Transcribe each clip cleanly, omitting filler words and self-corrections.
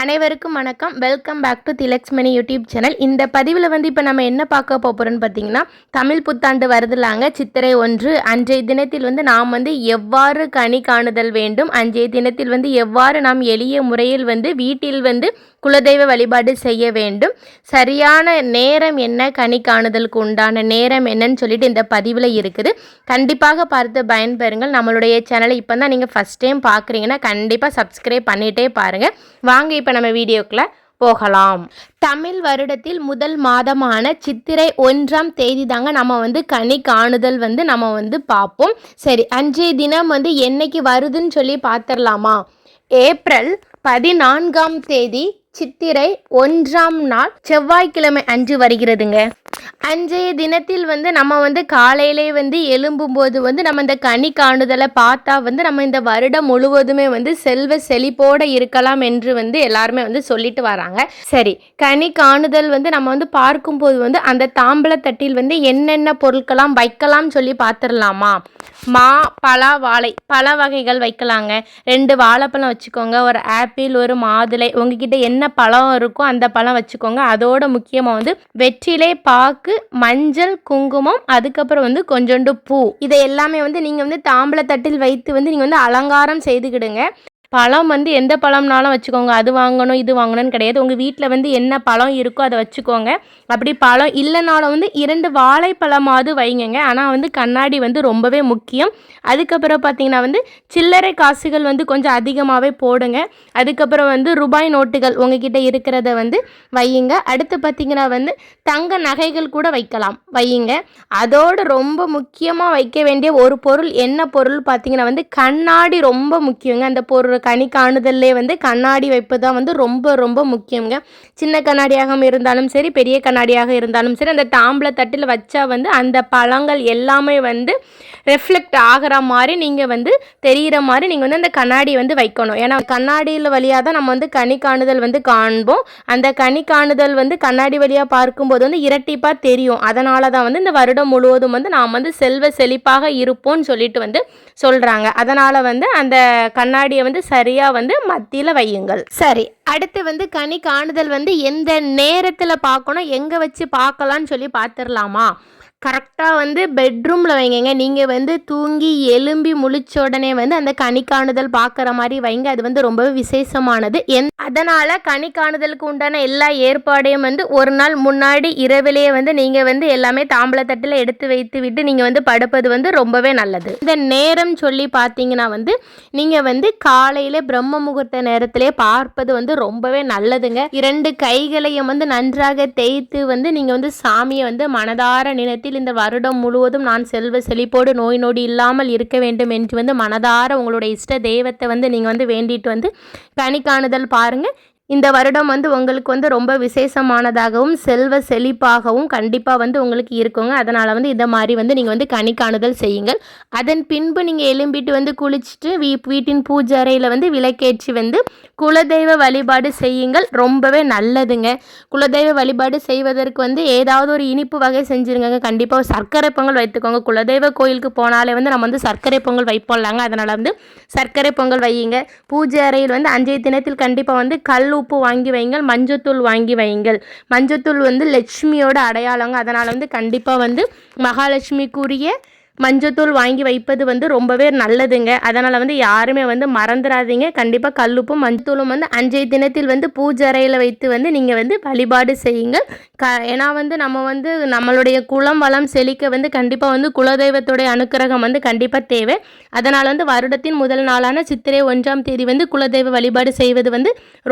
அனைவருக்கும் வணக்கம். Welcome back to Tilaks Mani YouTube channel. இந்த பதிவில் இப்போ நம்ம என்ன பார்க்க போகிறோன்னு பார்த்தீங்கன்னா, தமிழ் புத்தாண்டு வருதுலாங்க, சித்திரை 1. அன்றைய தினத்தில் நாம் எவ்வாறு கனி காணுதல் வேண்டும், அன்றைய தினத்தில் எவ்வாறு நாம் எளிய முறையில் வீட்டில் குலதெய்வ வழிபாடு செய்ய வேண்டும், சரியான நேரம் என்ன, கனி காணுதலுக்கு உண்டான நேரம் என்னன்னு சொல்லிட்டு இந்த பதிவில் இருக்குது. கண்டிப்பாக பார்த்து பயன்பெறுங்கள். நம்மளுடைய சேனலை இப்போ தான் நீங்கள் ஃபஸ்ட் டைம் பார்க்குறீங்கன்னா கண்டிப்பாக சப்ஸ்கிரைப் பண்ணிகிட்டே பாருங்கள். வாங்க இப்போ நம்ம வீடியோக்குள்ள போகலாம். தமிழ் வருடத்தில் முதல் மாதமான சித்திரை 1ஆம் தேதி தாங்க நம்ம கனி காணுதல் நம்ம பார்ப்போம். சரி, அன்றைய தினம் என்னைக்கு வருதுன்னு சொல்லி பார்த்துடலாமா? ஏப்ரல் 14ஆம் தேதி சித்திரை 1ஆம் நாள் செவ்வாய்க்கிழமை அன்று வருகிறதுங்க. அன்றைய தினத்தில் நம்ம காலையிலே எழும்பும்போது நம்ம இந்த கனி காணுதலை பார்த்தா நம்ம இந்த வருடம் முழுவதுமே செல்வ செழிப்போடு இருக்கலாம் என்று எல்லாருமே சொல்லிட்டு வராங்க. சரி, கனி காணுதல் நம்ம பார்க்கும்போது அந்த தாம்பலத்தட்டில் என்னென்ன பொருட்களாம் வைக்கலாம் சொல்லி பார்த்துடலாமா? மா, பலா, வாழை, பல வகைகள் வைக்கலாங்க. 2 வாழைப்பழம் வச்சுக்கோங்க, ஒரு ஆப்பிள், ஒரு மாதுளை, உங்ககிட்ட என்ன பழம் இருக்கோ அந்த பழம் வச்சுக்கோங்க. அதோட முக்கியமாக வெற்றிலை பாக்கு, மஞ்சள், குங்குமம், அதுக்கப்புறம் கொஞ்சோண்டு பூ, இதை எல்லாமே நீங்கள் தாம்பலத்தட்டில் வைத்து நீங்கள் அலங்காரம் செய்துக்கிடுங்க. பழம் எந்த பழம்னாலும் வச்சுக்கோங்க, அது வாங்கணும் இது வாங்கணும்னு கிடையாது. உங்கள் வீட்டில் என்ன பழம் இருக்கோ அதை வச்சுக்கோங்க. அப்படி பழம் இல்லைனாலும் 2 வாழைப்பழமாவது வைங்க. ஆனால் கண்ணாடி ரொம்பவே முக்கியம். அதுக்கப்புறம் பார்த்தீங்கன்னா சில்லறை காசுகள் கொஞ்சம் அதிகமாகவே போடுங்க. அதுக்கப்புறம் ரூபாய் நோட்டுகள் உங்ககிட்ட இருக்கிறத வையுங்க. அடுத்து பார்த்தீங்கன்னா தங்க நகைகள் கூட வைக்கலாம், வையுங்க. அதோடு ரொம்ப முக்கியமாக வைக்க வேண்டிய ஒரு பொருள், என்ன பொருள் பார்த்தீங்கன்னா கண்ணாடி ரொம்ப முக்கியங்க. அந்த பொருள் கனி காணுதல்லே கண்ணாடி வைப்பு தான் ரொம்ப ரொம்ப முக்கியங்க. சின்ன கண்ணாடியாக இருந்தாலும் சரி, பெரிய கண்ணாடியாக இருந்தாலும் சரி, அந்த தாம்பல தட்டில் வச்சா அந்த பழங்கள் எல்லாமே ரெஃப்ளெக்ட் ஆகிற மாதிரி நீங்கள் தெரிகிற மாதிரி நீங்கள் அந்த கண்ணாடி வைக்கணும். ஏன்னா கண்ணாடியில் வழியாக தான் நம்ம கனி காணுதல் காண்போம். அந்த கனி காணுதல் கண்ணாடி வழியாக பார்க்கும்போது இரட்டிப்பாக தெரியும். அதனால தான் இந்த வருடம் முழுவதும் நாம் செல்வ செழிப்பாக இருப்போம்னு சொல்லிட்டு சொல்கிறாங்க. அதனால் அந்த கண்ணாடியை சரியாக மத்தியில் வையுங்கள். சரி, அடுத்து கனி காணுதல் எந்த நேரத்தில் பார்க்கணும், எங்கே வச்சு பார்க்கலான்னு சொல்லி பார்த்துடலாமா? கரெக்டாக பெட்ரூமில் வைங்க. நீங்கள் தூங்கி எலும்பி முழிச்ச உடனே அந்த கனி காணுதல் பார்க்குற மாதிரி வைங்க. அது ரொம்பவே விசேஷமானது. அதனால் கனி காணுதலுக்கு உண்டான எல்லா ஏற்பாடையும் ஒரு நாள் முன்னாடி இரவிலேயே நீங்கள் எல்லாமே தாம்பலத்தட்டில் எடுத்து வைத்து விட்டு நீங்கள் படுப்பது ரொம்பவே நல்லது. இந்த நேரம் சொல்லி பார்த்தீங்கன்னா நீங்கள் காலையில் பிரம்ம முகூர்த்த நேரத்திலே பார்ப்பது ரொம்பவே நல்லதுங்க. 2 கைகளையும் நன்றாக தேய்த்து நீங்கள் சாமியை மனதார நினைத்து இந்த வருடம் முழுவதும் நான் செல்வ செழிப்போடு நோய் நொடி இல்லாமல் இருக்க வேண்டும் என்று மனதார உங்களுடைய இஷ்ட தெய்வத்தை நீங்கள் வேண்டிட்டு கனி காணுதல் பாருங்கள். இந்த வருடம் உங்களுக்கு ரொம்ப விசேஷமானதாகவும் செல்வ செழிப்பாகவும் கண்டிப்பாக உங்களுக்கு இருக்குங்க. அதனால் இந்த மாதிரி நீங்கள் கனி காணுதல் செய்யுங்கள். அதன் பின்பு நீங்கள் எழும்பிட்டு குளிச்சுட்டு வீட்டின் பூஜை அறையில் விளக்கேற்றி குலதெய்வ வழிபாடு செய்யுங்கள். ரொம்பவே நல்லதுங்க. குலதெய்வ வழிபாடு செய்வதற்கு ஏதாவது ஒரு இனிப்பு வகை செஞ்சுருங்க. கண்டிப்பாக சர்க்கரை பொங்கல் வைத்துக்கோங்க. குலதெய்வ கோயிலுக்கு போனாலே நம்ம சர்க்கரை பொங்கல் வைப்போம்லாங்க. அதனால் சர்க்கரை பொங்கல் வையுங்க. பூஜை அறையில் அன்றைய தினத்தில் கண்டிப்பாக கல் உப்பு வாங்கி வைங்கள், மஞ்சத்தூள் வாங்கி வைங்கள். மஞ்சத்தூள் லட்சுமியோட அடையாளங்க. அதனால் கண்டிப்பாக மகாலட்சுமிக்குரிய மஞ்சத்தூள் வாங்கி வைப்பது ரொம்பவே நல்லதுங்க. அதனால் யாருமே மறந்துடாதீங்க. கண்டிப்பாக கல்லுப்பும் மஞ்சத்தூளும் அன்றைய தினத்தில் பூஜை அறையில் வைத்து நீங்கள் வழிபாடு செய்யுங்கள். ஏன்னா நம்ம நம்மளுடைய குலம் வளம் செழிக்க கண்டிப்பாக குலதெய்வத்துடைய அனுக்கிரகம் கண்டிப்பாக தேவை. அதனால் வருடத்தின் முதல் நாளான சித்திரை 1ஆம் தேதி குலதெய்வ வழிபாடு செய்வது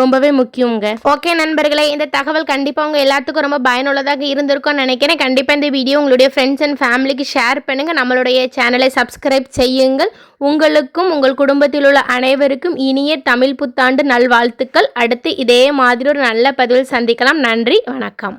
ரொம்பவே முக்கியங்க. ஓகே நண்பர்களே, இந்த தகவல் கண்டிப்பாக உங்கள் எல்லாத்துக்கும் ரொம்ப பயனுள்ளதாக இருந்திருக்கும்னு நினைக்கிறேன். கண்டிப்பாக இந்த வீடியோ உங்களுடைய ஃப்ரெண்ட்ஸ் அண்ட் ஃபேமிலிக்கு ஷேர் பண்ணுங்கள். நம்மளுடைய சேனலை சப்ஸ்கிரைப் செய்யுங்கள். உங்களுக்கும் உங்கள் குடும்பத்தில் உள்ள அனைவருக்கும் இனிய தமிழ் புத்தாண்டு நல்வாழ்த்துக்கள். அடுத்து இதே மாதிரி ஒரு நல்ல பதிவில் சந்திக்கலாம். நன்றி, வணக்கம்.